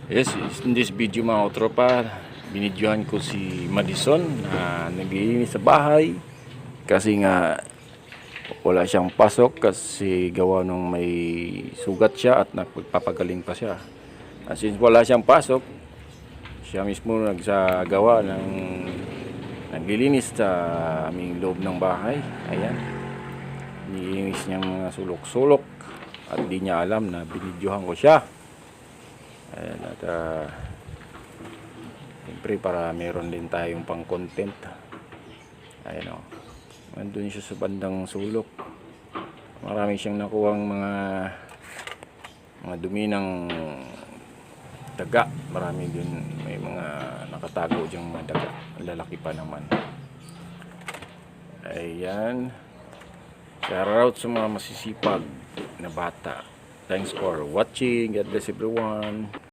Yes, in this video mga katropa, binidyohan ko si Madison na naglilinis sa bahay kasi nga wala siyang pasok kasi gawa nung may sugat siya at nagpapagaling pa siya. Since wala siyang pasok, siya mismo nagsagawa ng naglilinis sa aming loob ng bahay. Ayan, nilinis niya mga sulok-sulok at di niya alam na binidyohan ko siya. Ayan, at siyempre para meron din tayong pang content. Ayan o, nandun siya sa bandang sulok. Marami siyang nakuhang mga dumi ng daga. Marami din, may mga nakatago diyang mga daga, lalaki pa naman. Ayan, shout out sa mga masisipag na bata. Thanks for watching. God bless everyone.